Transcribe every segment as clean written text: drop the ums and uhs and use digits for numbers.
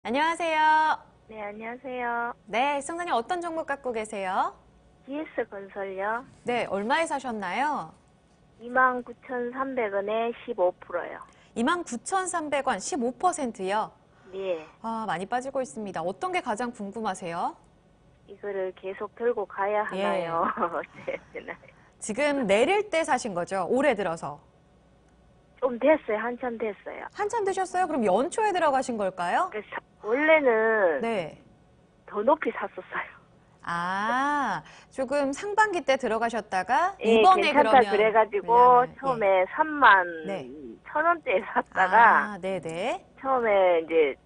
안녕하세요. 네, 안녕하세요. 네, 승자님 어떤 종목 갖고 계세요? GS건설요. 네, 얼마에 사셨나요? 29,300원에 15%요. 29,300원, 15%요? 네, 아, 많이 빠지고 있습니다. 어떤 게 가장 궁금하세요? 이거를 계속 들고 가야 하나요? 어때야 되나요? 지금 내릴 때 사신 거죠? 올해 들어서. 좀 됐어요. 한참 됐어요. 한참 드셨어요? 그럼 연초에 들어가신 걸까요? 그래서 원래는 네. 더 높이 샀었어요. 아, 조금 상반기 때 들어가셨다가 예, 이번에 괜찮다 그러면 그래가지고 물량을, 처음에 3만 네. 1,000원대에 샀다가 아, 네네. 처음에는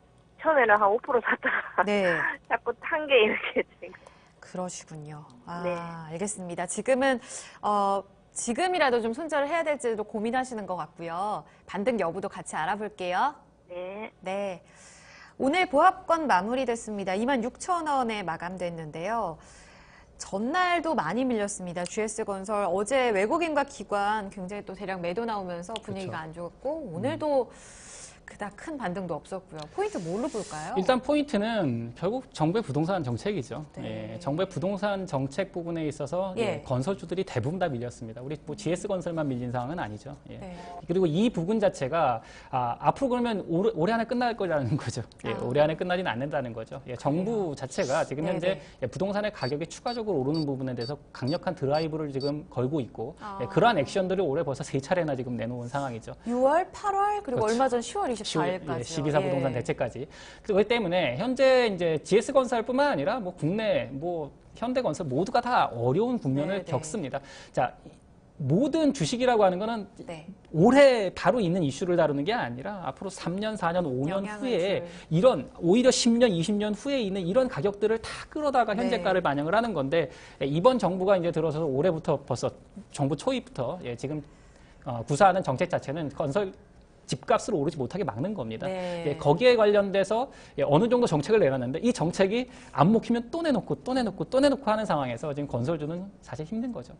한 5% 샀다가 네. 자꾸 탄 게 이렇게 된 거예요. 그러시군요. 아, 네. 알겠습니다. 지금이라도 좀 손절을 해야 될지도 고민하시는 것 같고요. 반등 여부도 같이 알아볼게요. 네. 네. 오늘 보합권 마무리됐습니다. 26,000원에 마감됐는데요. 전날도 많이 밀렸습니다. GS건설 어제 외국인과 기관 굉장히 또 대량 매도 나오면서 분위기가 안 좋았고 오늘도 그닥 큰 반등도 없었고요. 포인트 뭘로 볼까요? 일단 포인트는 결국 정부의 부동산 정책이죠. 네. 예, 정부의 부동산 정책 부분에 있어서 예. 건설주들이 대부분 다 밀렸습니다. 우리 뭐 GS건설만 밀린 상황은 아니죠. 예. 네. 그리고 이 부분 자체가 앞으로 그러면 올해 안에 끝날 거라는 거죠. 예, 올해 안에 끝나지는 않는다는 거죠. 예, 정부 자체가 지금 현재 부동산의 가격이 추가적으로 오르는 부분에 대해서 강력한 드라이브를 지금 걸고 있고 그러한 액션들을 올해 벌써 3차례나 지금 내놓은 상황이죠. 6월, 8월 그리고 그렇죠. 얼마 전 10월 24일까지. 12사 부동산 대책까지. 그렇기 때문에 현재 이제 GS건설뿐만 아니라 뭐 국내 뭐 현대건설 모두가 다 어려운 국면을 겪습니다. 자, 모든 주식이라고 하는 거는 올해 바로 있는 이슈를 다루는 게 아니라 앞으로 3년, 4년, 5년 후에 이런 오히려 10년, 20년 후에 있는 이런 가격들을 다 끌어다가 현재가를 반영을 하는 건데 이번 정부가 이제 들어서 올해부터 벌써 정부 초입부터 지금 구사하는 정책 자체는 건설 집값을 오르지 못하게 막는 겁니다. 거기에 관련돼서 어느 정도 정책을 내놨는데 이 정책이 안 먹히면 또 내놓고 또 내놓고 또 내놓고 하는 상황에서 지금 건설주는 사실 힘든 거죠.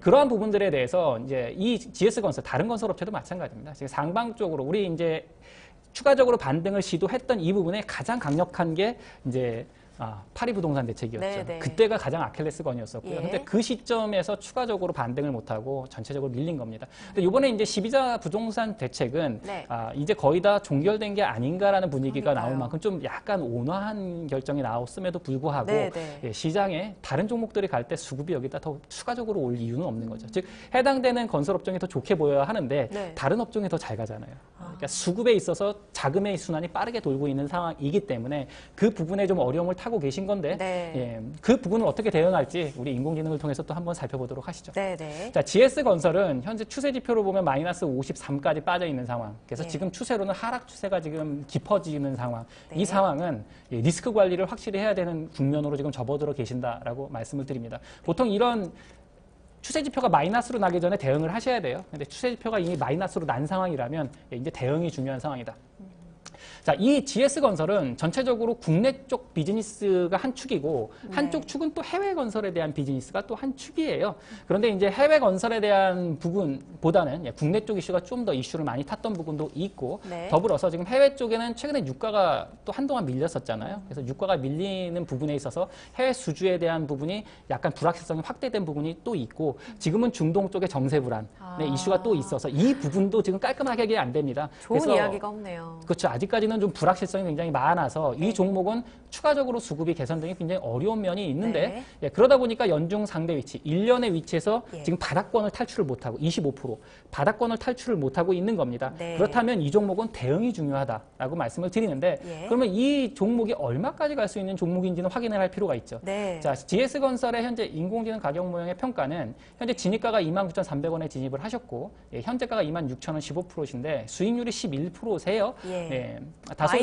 그러한 부분들에 대해서 이제 이 GS건설 다른 건설업체도 마찬가지입니다. 지금 상방 쪽으로 우리 이제 추가적으로 반등을 시도했던 이 부분에 가장 강력한 게 이제 파리 부동산 대책이었죠. 그때가 가장 아킬레스건이었었고요. 근데 그 시점에서 추가적으로 반등을 못하고 전체적으로 밀린 겁니다. 근데 이번에 이제 12자 부동산 대책은 이제 거의 다 종결된 게 아닌가라는 분위기가 나올 만큼 좀 약간 온화한 결정이 나왔음에도 불구하고 시장에 다른 종목들이 갈 때 수급이 여기다 더 추가적으로 올 이유는 없는 거죠. 즉 해당되는 건설업종이 더 좋게 보여야 하는데 다른 업종이 더 잘 가잖아요. 그러니까 수급에 있어서 자금의 순환이 빠르게 돌고 있는 상황이기 때문에 그 부분에 좀 어려움을 타고 계신 건데 그 부분을 어떻게 대응할지 우리 인공지능을 통해서 또 한번 살펴보도록 하시죠. 자, GS건설은 현재 추세 지표로 보면 마이너스 53까지 빠져 있는 상황. 그래서 지금 추세로는 하락 추세가 지금 깊어지는 상황. 이 상황은 리스크 관리를 확실히 해야 되는 국면으로 지금 접어들어 계신다라고 말씀을 드립니다. 보통 이런 추세 지표가 마이너스로 나기 전에 대응을 하셔야 돼요. 근데 추세 지표가 이미 마이너스로 난 상황이라면 이제 대응이 중요한 상황이다. 자, 이 GS건설은 전체적으로 국내 쪽 비즈니스가 한 축이고 한쪽 축은 또 해외 건설에 대한 비즈니스가 또 한 축이에요. 그런데 이제 해외 건설에 대한 부분보다는 국내 쪽 이슈가 좀 더 이슈를 많이 탔던 부분도 있고 더불어서 지금 해외 쪽에는 최근에 유가가 또 한동안 밀렸었잖아요. 그래서 유가가 밀리는 부분에 있어서 해외 수주에 대한 부분이 약간 불확실성이 확대된 부분이 또 있고 지금은 중동 쪽의 정세 불안 이슈가 또 있어서 이 부분도 지금 깔끔하게 해결이 안 됩니다. 좋은 이야기가 없네요. 그렇죠. 아직까지는 좀 불확실성이 굉장히 많아서 이 종목은 추가적으로 수급이 개선되기 굉장히 어려운 면이 있는데 그러다 보니까 연중 상대 위치, 1년의 위치에서 지금 바닥권을 탈출을 못하고 25% 바닥권을 탈출을 못하고 있는 겁니다. 그렇다면 이 종목은 대응이 중요하다라고 말씀을 드리는데 그러면 이 종목이 얼마까지 갈 수 있는 종목인지는 확인을 할 필요가 있죠. 자, GS건설의 현재 인공지능 가격 모형의 평가는 현재 진입가가 29,300원에 진입을 하셨고 현재가가 26,000원 15%신데 수익률이 11%세요. 다소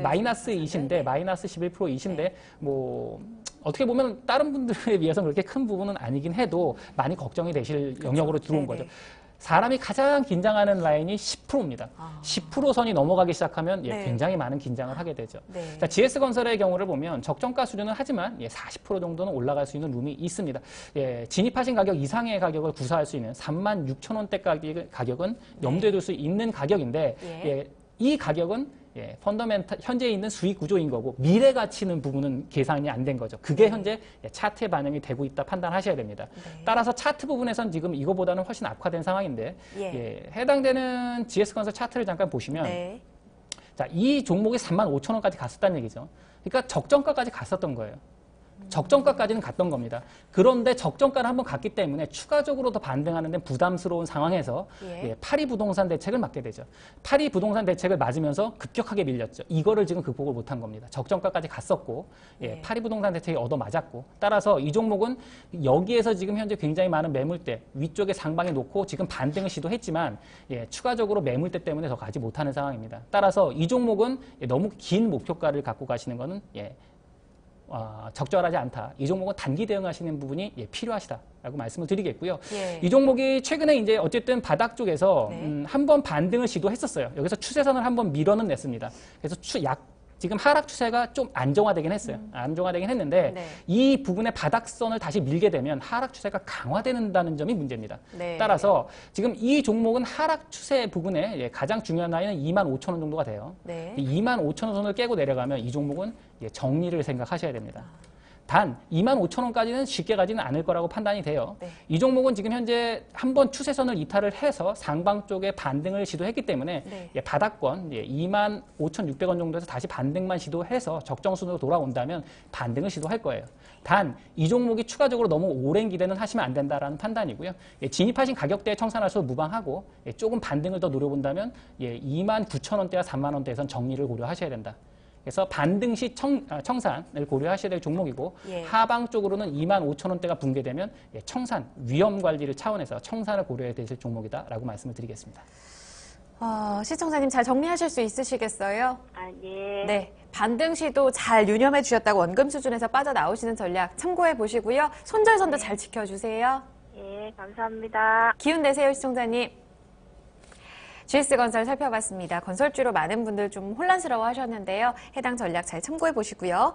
마이너스이신데 마이너스 11%이신데 뭐 어떻게 보면 다른 분들에 비해서는 그렇게 큰 부분은 아니긴 해도 많이 걱정이 되실 영역으로 들어온 거죠. 사람이 가장 긴장하는 라인이 10%입니다. 10% 선이 넘어가기 시작하면 굉장히 많은 긴장을 하게 되죠. 자, GS건설의 경우를 보면 적정가 수준은 하지만 40% 정도는 올라갈 수 있는 룸이 있습니다. 진입하신 가격 이상의 가격을 구사할 수 있는 36,000원대 가격은 염두에 둘 수 있는 가격인데 이 가격은 펀더멘탈 현재 있는 수익 구조인 거고 미래 가치는 부분은 계산이 안 된 거죠. 그게 현재 차트에 반영이 되고 있다 판단하셔야 됩니다. 따라서 차트 부분에선 지금 이거보다는 훨씬 악화된 상황인데 해당되는 GS건설 차트를 잠깐 보시면 자, 이 종목이 35,000원까지 갔었다는 얘기죠. 그러니까 적정가까지 갔었던 거예요. 적정가까지는 갔던 겁니다. 그런데 적정가를 한번 갔기 때문에 추가적으로 더 반등하는 데 부담스러운 상황에서 파리 부동산 대책을 맞게 되죠. 파리 부동산 대책을 맞으면서 급격하게 밀렸죠. 이거를 지금 극복을 못한 겁니다. 적정가까지 갔었고 파리 부동산 대책이 얻어맞았고 따라서 이 종목은 여기에서 지금 현재 굉장히 많은 매물대 위쪽에 상방에 놓고 지금 반등을 시도했지만 추가적으로 매물대 때문에 더 가지 못하는 상황입니다. 따라서 이 종목은 너무 긴 목표가를 갖고 가시는 거는 적절하지 않다. 이 종목은 단기 대응하시는 부분이 필요하시다라고 말씀을 드리겠고요. 이 종목이 최근에 이제 어쨌든 바닥 쪽에서 한번 반등을 시도했었어요. 여기서 추세선을 한번 밀어는 냈습니다. 그래서 지금 하락 추세가 좀 안정화되긴 했어요. 안정화되긴 했는데 이 부분의 바닥선을 다시 밀게 되면 하락 추세가 강화된다는 점이 문제입니다. 따라서 지금 이 종목은 하락 추세 부분에 가장 중요한 라인은 25,000원 정도가 돼요. 25,000원 선을 깨고 내려가면 이 종목은 정리를 생각하셔야 됩니다. 단 25,000원까지는 쉽게 가지는 않을 거라고 판단이 돼요. 이 종목은 지금 현재 한번 추세선을 이탈을 해서 상방 쪽에 반등을 시도했기 때문에 바닥권 25,600원 정도에서 다시 반등만 시도해서 적정선으로 돌아온다면 반등을 시도할 거예요. 단 이 종목이 추가적으로 너무 오랜 기대는 하시면 안 된다라는 판단이고요. 진입하신 가격대에 청산하셔도 무방하고 조금 반등을 더 노려본다면 29,000원대와 30,000원대에선 정리를 고려하셔야 된다. 그래서 반등 시 청산을 고려하셔야 될 종목이고 하방 쪽으로는 25,000원대가 붕괴되면 청산, 위험 관리를 차원에서 청산을 고려해야 되실 종목이다라고 말씀을 드리겠습니다. 시청자님 잘 정리하실 수 있으시겠어요? 네. 반등 시도 잘 유념해 주셨다고 원금 수준에서 빠져나오시는 전략 참고해 보시고요. 손절선도 잘 지켜주세요. 감사합니다. 기운 내세요, 시청자님. GS건설 살펴봤습니다. 건설주로 많은 분들 좀 혼란스러워 하셨는데요. 해당 전략 잘 참고해 보시고요.